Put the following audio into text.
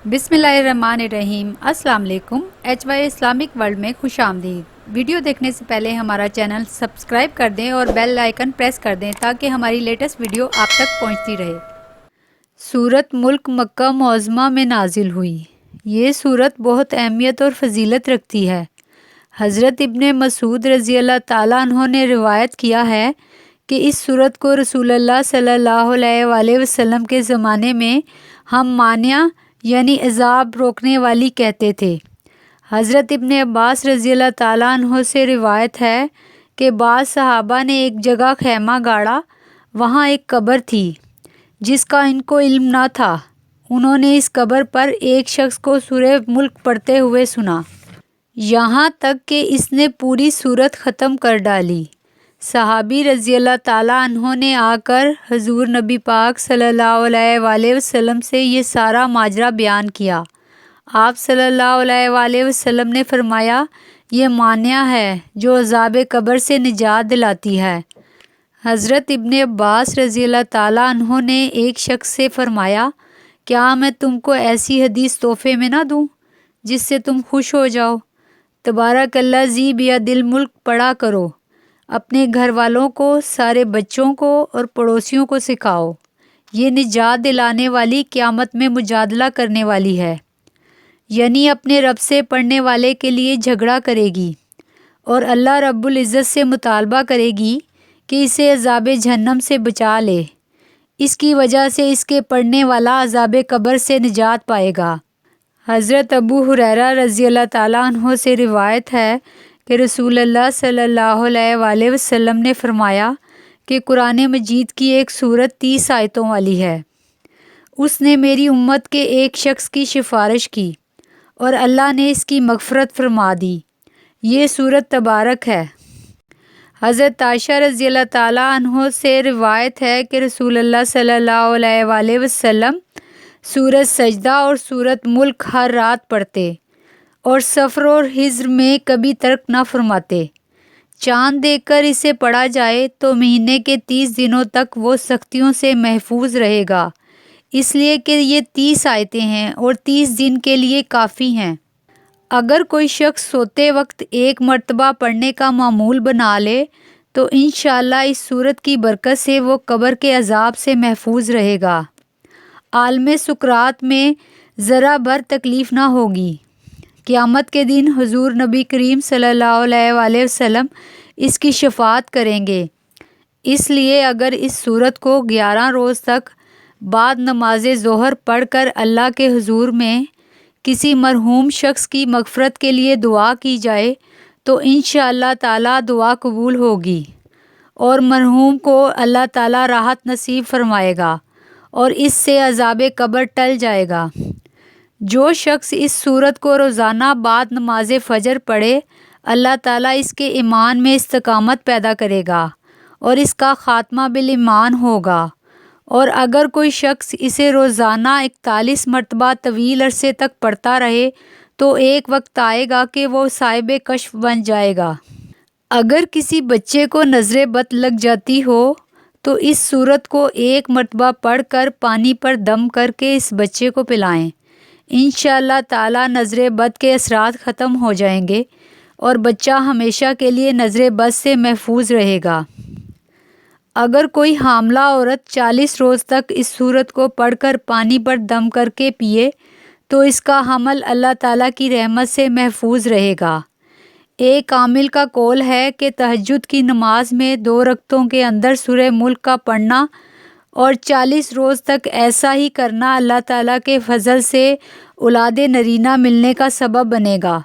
बिस्मिल्लाहिर्रहमानिर्रहीम। अस्सलाम वालेकुम। HY इस्लामिक वर्ल्ड में खुश आमदीद। वीडियो देखने से पहले हमारा चैनल सब्सक्राइब कर दें और बेल आइकन प्रेस कर दें ताकि हमारी लेटेस्ट वीडियो आप तक पहुंचती रहे। सूरत मुल्क मक्का मुअज़्ज़मा में नाजिल हुई। ये सूरत बहुत अहमियत और फजीलत रखती है। हज़रत इब्ने मसूद रज़ी अल्लाह ताला अन्हो ने रिवायत किया है कि इस सूरत को रसूलुल्लाह सल्लल्लाहु अलैहि वसल्लम के ज़माने में हम मानिया यानी अज़ाब रोकने वाली कहते थे। हज़रत इब्ने अब्बास रज़ी अल्लाह ताला अन्हो से रिवायत है कि बाज़ सहाबा ने एक जगह खैमा गाड़ा, वहाँ एक कब्र थी जिसका इनको इल्म न था। उन्होंने इस कब्र पर एक शख्स को सूरह मुल्क पढ़ते हुए सुना, यहाँ तक कि इसने पूरी सूरत ख़त्म कर डाली। सहाबी रज़ी अल्लाह ताला अन्हो ने आकर हजूर नबी पाक सल्लल्लाहु अलैहि वसल्लम से ये सारा माजरा बयान किया। आप सल्लल्लाहु अलैहि वसल्लम ने फरमाया, ये मानिया है जो अज़ाब कब्र से निजात दिलाती है। हज़रत इब्ने अब्बास रज़ी अल्लाह ताला अन्हो ने एक शख्स से फरमाया, क्या मैं तुमको ऐसी हदीस तोहफे में ना दूँ जिससे तुम खुश हो जाओ? तबारकल्लाज़ी बियदिल मुल्क पढ़ा करो, अपने घर वालों को, सारे बच्चों को और पड़ोसियों को सिखाओ। ये निजात दिलाने वाली क़यामत में मुजादला करने वाली है, यानी अपने रब से पढ़ने वाले के लिए झगड़ा करेगी और अल्लाह रब्बुल इज़्ज़त से मुतालबा करेगी कि इसे अज़ाब जहन्नम से बचा ले। इसकी वजह से इसके पढ़ने वाला अज़ाब कब्र से निजात पाएगा। हज़रत अबू हुरैरा रज़ी अल्लाह ताला अन्हो से रिवायत है कि रसूलुल्लाह सल्लल्लाहु अलैहि वसल्लम ने फरमाया कि कुरान मजीद की एक सूरत 30 आयतों वाली है। उसने मेरी उम्मत के एक शख्स की सिफारिश की और अल्लाह ने इसकी मग़फ़रत फरमा दी। ये सूरत तबारक है। हज़रत आयशा रज़ी अल्लाह ताला अन्हो से रिवायत है कि रसूलुल्लाह सल्लल्लाहु अलैहि वसल्लम सूरत सजदा और सूरत मुल्क हर रात पढ़ते और सफ़र और हिज्र में कभी तर्क न फरमाते। चाँद देखकर इसे पढ़ा जाए तो महीने के 30 दिनों तक वो सख्तियों से महफूज रहेगा, इसलिए कि ये 30 आयतें हैं और 30 दिन के लिए काफ़ी हैं। अगर कोई शख्स सोते वक्त एक मर्तबा पढ़ने का मामूल बना ले तो इंशाअल्लाह इस सूरत की बरकत से वो कब्र के अजाब से महफूज रहेगा। आलम सुकरात में ज़रा भर तकलीफ़ ना होगी। क़यामत के दिन हुज़ूर नबी करीम सल्लल्लाहु अलैहि वसल्लम इसकी शफ़ाअत करेंगे। इसलिए अगर इस सूरत को 11 रोज़ तक बाद नमाज ज़ोहर पढ़कर अल्लाह के हुज़ूर में किसी मरहूम शख्स की मग़फ़रत के लिए दुआ की जाए तो इंशाअल्लाह ताला दुआ कबूल होगी और मरहूम को अल्लाह ताला राहत नसीब फरमाएगा और इससे अज़ाब कब्र टल जाएगा। जो शख्स इस सूरत को रोज़ाना बाद नमाज फ़जर पढ़े, अल्लाह ताला इसके ईमान में इस्तिकामत पैदा करेगा और इसका ख़ात्मा बिल ईमान होगा। और अगर कोई शख्स इसे रोज़ाना 41 मरतबा तवील अरसे तक पढ़ता रहे तो एक वक्त आएगा कि वो साहिब कश्फ बन जाएगा। अगर किसी बच्चे को नज़र बद लग जाती हो तो इस सूरत को एक मरतबा पढ़कर पानी पर दम करके इस बच्चे को पिलाएं। इंशाअल्लाह ताला नज़र बद के असरात ख़त्म हो जाएंगे और बच्चा हमेशा के लिए नज़र बद से महफूज रहेगा। अगर कोई हामला औरत 40 रोज़ तक इस सूरत को पढ़कर पानी पर दम करके पिए तो इसका हमल अल्लाह ताला की रहमत से महफूज रहेगा। एक आमिल का कौल है कि तहज्जुद की नमाज में 2 रकतों के अंदर सूरह मुल्क का पढ़ना और 40 रोज़ तक ऐसा ही करना अल्लाह ताला के फजल से औलाद नरीना मिलने का सबब बनेगा।